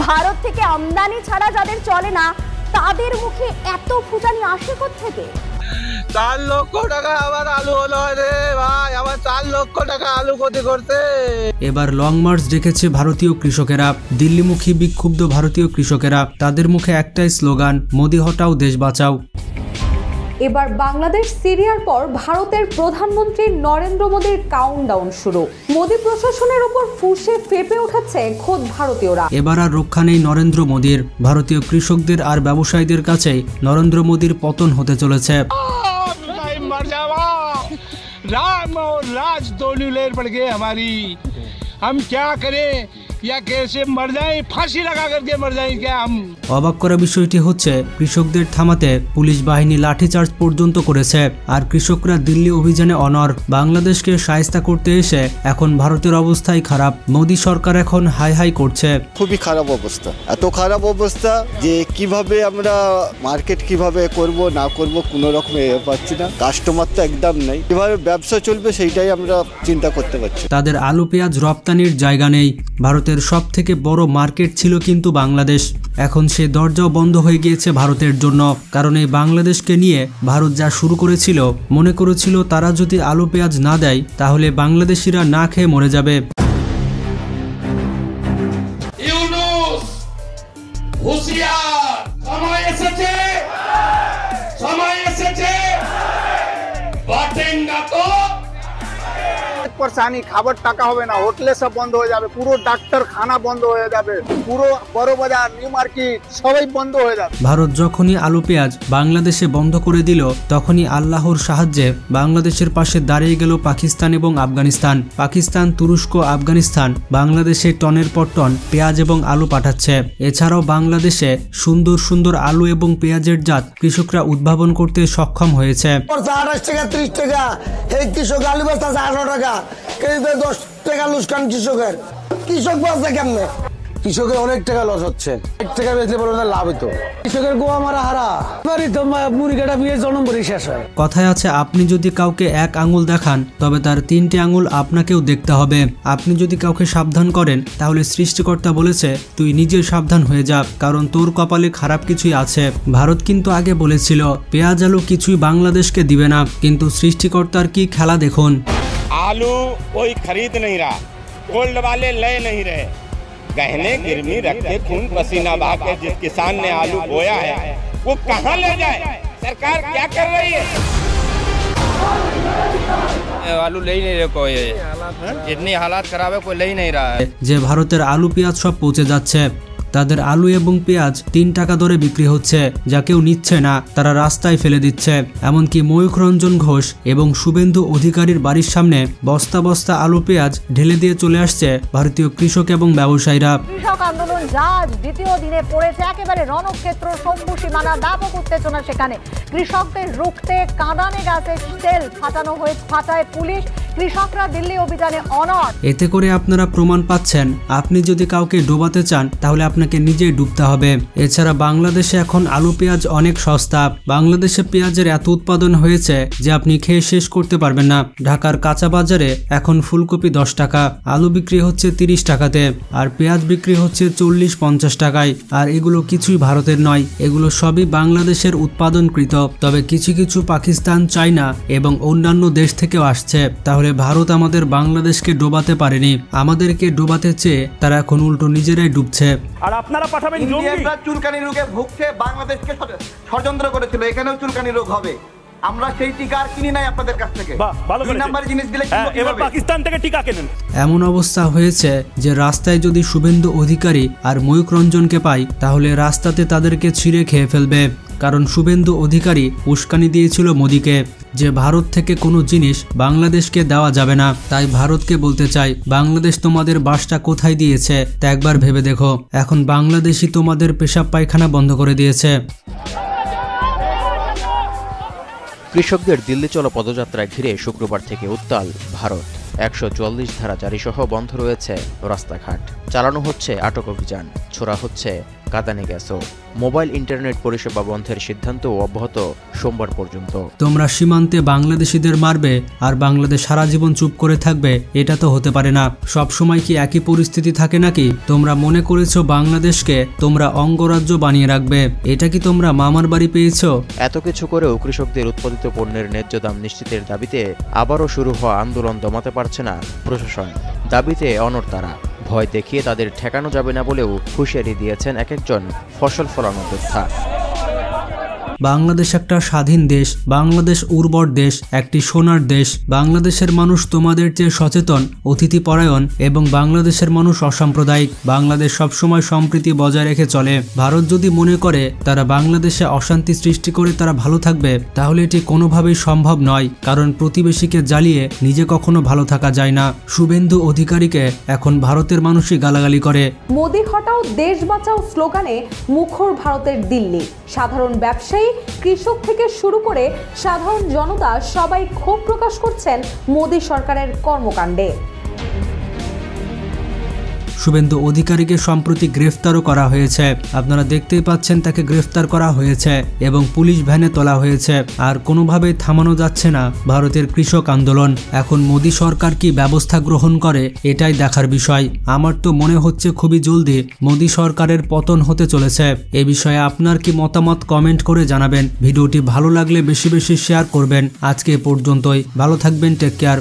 ভারত থেকে আমদানি ছাড়া যাদের চলে না তাদের মুখে এত ফুটানি আসে কোত্থেকে? 4 লক্ষ টাকা আবার আলু হলো রে ভাই, আবার 4 লক্ষ টাকা আলু ক্ষতি করতে। এবার লং মার্চ ডেকেছে ভারতীয় কৃষকেরা। দিল্লিমুখী বিক্ষুব্ধ ভারতীয় কৃষকেরা, তাদের মুখে একটাই স্লোগান, মোদি হটাও দেশ বাঁচাও। এবার বাংলাদেশ সিরিয়ার পর ভারতের প্রধানমন্ত্রী নরেন্দ্র মোদীর কাউন্টডাউন শুরু। মোদী প্রশাসনের উপর ফুঁসে ফেপে উঠেছে খোদ ভারতীয়রা। এবার আর রক্ষা নেই নরেন্দ্র মোদীর। ভারতীয় কৃষকদের আর ব্যবসায়ীদের কাছে নরেন্দ্র মোদীর পতন হতে চলেছে। राम और राज दोनों लेर पड़ गए हमारी, हम क्या करें या कैसे मर जाएं, फांसी लगा करके मर जाएं क्या हम? অবাক করা বিষয়টি হচ্ছে কৃষকদের থামাতে পুলিশ বাহিনী লাঠিচার্জ পর্যন্ত করেছে, আর কৃষকরা দিল্লি অভিযানে অনড়। বাংলাদেশকে শায়েস্তা করতে এসে এখন ভারতের অবস্থাই খারাপ। মোদী সরকার এখন হাই হাই করছে। খুবই খারাপ অবস্থা, এত খারাপ অবস্থা যে কিভাবে আমরা মার্কেট কিভাবে করব না করব কোনো রকমে পাচ্ছি না। কাস্টমার তো একদম নেই, কিভাবে ব্যবসা চলবে সেইটাই আমরা চিন্তা করতে পারছি। তাদের আলু পেঁয়াজ রপ্তানির জায়গা নেই। ভারতের সব থেকে বড় মার্কেট ছিল কিন্তু বাংলাদেশ, এখন সে দরজাও বন্ধ হয়ে গিয়েছে ভারতের জন্য। কারণ এই বাংলাদেশকে নিয়ে ভারত যা শুরু করেছিল, মনে করেছিল তারা যদি আলু পেঁয়াজ না দেয় তাহলে বাংলাদেশিরা না খেয়ে মরে যাবে। পরেশানি, খাবার টাকা হবে না, হোটেলে সব বন্ধ হয়ে যাবে, পুরো ডাক্তারখানা বন্ধ হয়ে যাবে, পুরো বড় বাজার নিউ মার্কেট সবাই বন্ধ হয়ে যাবে। ভারত যখনই আলু পেঁয়াজ বাংলাদেশে বন্ধ করে দিল, তখনই আল্লাহর সাহায্যে বাংলাদেশের পাশে দাঁড়িয়ে গেল পাকিস্তান এবং আফগানিস্তান। পাকিস্তান, তুরস্ক, আফগানিস্তান বাংলাদেশে টনের পর টন পেঁয়াজ এবং আলু পাঠাচ্ছে। এছাড়াও বাংলাদেশে সুন্দর সুন্দর আলু এবং পেঁয়াজের জাত কৃষকরা উদ্ভাবন করতে সক্ষম হয়েছে। 28 টাকা 30 টাকা এই কৃষক আলু বেচা 8 টাকা, 10 টাকা লুসকান কৃষকের। কৃষক বাঁচবে কেমনে? কৃষকের অনেক টাকা লস হচ্ছে, 1 টাকা বেচলে বলে না লাভ হতো। কৃষকের গোয়া মারা হারা বাড়ি তো মুড়ি কাটা বিয়ে জন্মভরি শেষ হয়। কথায় আছে, আপনি যদি কাউকে 1 আঙুল দেখান তবে তার 3টে আঙুল আপনাকেও দেখতে হবে। আপনি যদি কাউকে সাবধান করেন তাহলে সৃষ্টিকর্তা বলেছে তুই নিজে সাবধান হয়ে যা, কারণ তোর কপালে খারাপ কিছুই আছে। ভারত কিন্তু আগে বলেছিল পেঁয়াজ আলু কিছুই বাংলাদেশকে দিবে না, কিন্তু সৃষ্টিকর্তার কি খেলা দেখুন। आलू कोई खरीद नहीं रहा, गोल्ड वाले ले नहीं रहे, गहने गिरवी रख के खून पसीना बहा के जिस किसान ने आलू बोया है वो कहां ले जाए? सरकार क्या कर रही है? आलू ले ही नहीं रहे, कोई इतनी हालात खराब है, कोई ले ही नहीं रहा है। যে ভারতের আলু পেঁয়াজ সব পৌঁছে যাচ্ছে, তাদের আলু এবং পেঁয়াজ 3 টাকা দরে বিক্রি হচ্ছে, যা কেউ নিচ্ছে না, তারা রাস্তায় ফেলে দিচ্ছে। এমনকি ময়ূখ রঞ্জন ঘোষ এবং শুভেন্দু অধিকারীর বাড়ির সামনে বস্তা বস্তা আলু পেঁয়াজ ঢেলে দিয়ে চলে আসছে ভারতীয় কৃষক এবং ব্যবসায়ীরা। কৃষক আন্দোলন আজ দ্বিতীয় দিনে পড়েছে একেবারে রণক্ষেত্র, শম্ভু সীমানা, ব্যাপক উত্তেজনা সেখানে। কৃষকদের রুখতে কাঁদানে গাছের তেল ফাটায় পুলিশ, কৃষকরা দিল্লি অভিযানে অনড়। এতে করে আপনারা প্রমাণ পাচ্ছেন, আপনি যদি কাউকে ডোবাতে চান তাহলে আপনাকে নিজেই ডুবতে হবে। এছাড়া বাংলাদেশে এখন আলু পেঁয়াজ অনেক সস্তা। বাংলাদেশে পেঁয়াজের এত উৎপাদন হয়েছে যে আপনি খেয়ে শেষ করতে পারবেন না। ঢাকার কাঁচা বাজারে এখন ফুলকপি 10 টাকা, আলু বিক্রি হচ্ছে 30 টাকাতে, আর পেঁয়াজ বিক্রি হচ্ছে 40-50 টাকায়। আর এগুলো কিছুই ভারতের নয়, এগুলো সবই বাংলাদেশের উৎপাদনকৃত। তবে কিছু কিছু পাকিস্তান, চায়না এবং অন্যান্য দেশ থেকেও আসছে। তাহলে ভারত আমাদের বাংলাদেশকে ডোবাতে পারেনি, আমাদেরকে ডোবাতে চেয়ে তারা এখন উল্টো নিজেরাই ডুবছে। আর আপনারা পাঠাবেন ইন্ডিয়ানরা চুলকানি রোগে ভুগছে, বাংলাদেশকে ষড়যন্ত্র করেছিল, এখানেও চুলকানি রোগ হবে। আমরা সেই টিকা আর কিনি নাই আপনাদের কাছ থেকে। দুই নাম্বার জিনিস দিলে এবার পাকিস্তান থেকে টিকা কেনেন। এমন অবস্থা হয়েছে যে রাস্তায় যদি শুভেন্দু অধিকারী আর ময়ূখ রঞ্জনকে পায় তাহলে রাস্তাতে তাদেরকে ছিঁড়ে খেয়ে ফেলবে। কারণ শুভেন্দু অধিকারী উস্কানি দিয়েছিল মোদীকে যে ভারত থেকে কোনো জিনিস বাংলাদেশকে দেওয়া যাবে না। তাই ভারতকে বলতে চাই, বাংলাদেশ তোমাদের বাসটা কোথায় দিয়েছে তা একবার ভেবে দেখো। এখন বাংলাদেশই তোমাদের পেশাব পায়খানা বন্ধ করে দিয়েছে। কৃষকদের দিল্লি চলো পদযাত্রায় ঘিরে শুক্রবার থেকে উত্তাল ভারত। 144 ধারা জারি সহ বন্ধ রয়েছে রাস্তাঘাট, চালানো হচ্ছে আটক অভিযান, ছোড়া হচ্ছে কাঁদানে গ্যাসও। মোবাইল ইন্টারনেট পরিষেবা বন্ধের সিদ্ধান্তও অব্যাহত সোমবার পর্যন্ত। তোমরা সীমান্তে বাংলাদেশিদের মারবে আর বাংলাদেশ সারা জীবন চুপ করে থাকবে, এটা তো হতে পারে না। সব সময় কি একই পরিস্থিতি থাকে নাকি? তোমরা মনে করেছো বাংলাদেশকে তোমরা অঙ্গরাজ্য বানিয়ে রাখবে, এটা কি তোমরা মামার বাড়ি পেয়েছো? এত কিছু করেও কৃষকদের উৎপাদিত পণ্যের ন্যায্য দাম নিশ্চিতের দাবিতে আবারও শুরু হওয়া আন্দোলন দমাতে পারছে না প্রশাসন। দাবিতে অনড় তারা। ভয় দেখিয়ে তাদের ঠেকানো যাবে না বলেও হুঁশিয়ারি দিয়েছেন এক একজন ফসল ফলানো যোদ্ধা। বাংলাদেশ একটা স্বাধীন দেশ, বাংলাদেশ উর্বর দেশ, একটি সোনার দেশ। বাংলাদেশের মানুষ তোমাদের চেয়ে সচেতন, অতিথিপরায়ণ এবং বাংলাদেশের মানুষ অসাম্প্রদায়িক। বাংলাদেশ সবসময় সম্প্রীতি বজায় রেখে চলে। ভারত যদি মনে করে তারা বাংলাদেশে অশান্তি সৃষ্টি করে তারা ভালো থাকবে, তাহলে এটি কোনোভাবেই সম্ভব নয়, কারণ প্রতিবেশীকে জ্বালিয়ে নিজে কখনো ভালো থাকা যায় না। শুভেন্দু অধিকারীকে এখন ভারতের মানুষই গালাগালি করে। মোদি হটাও দেশ বাঁচাও স্লোগানে মুখর ভারতের দিল্লি। সাধারণ ব্যবসায়ী, কৃষক থেকে শুরু করে সাধারণ জনতা সবাই ক্ষোভ প্রকাশ করছেন মোদি সরকারের কর্মকাণ্ডে। শুভেন্দু অধিকারীকে সম্প্রতি গ্রেফতারও করা হয়েছে। আপনারা দেখতেই পাচ্ছেন তাকে গ্রেফতার করা হয়েছে এবং পুলিশ ভ্যানে তোলা হয়েছে। আর কোনোভাবেই থামানো যাচ্ছে না ভারতের কৃষক আন্দোলন। এখন মোদি সরকার কি ব্যবস্থা গ্রহণ করে এটাই দেখার বিষয়। আমার তো মনে হচ্ছে খুবই জলদি মোদি সরকারের পতন হতে চলেছে। এ বিষয়ে আপনার কি মতামত কমেন্ট করে জানাবেন। ভিডিওটি ভালো লাগলে বেশি বেশি শেয়ার করবেন। আজকে এ পর্যন্তই, ভালো থাকবেন, টেক কেয়ার।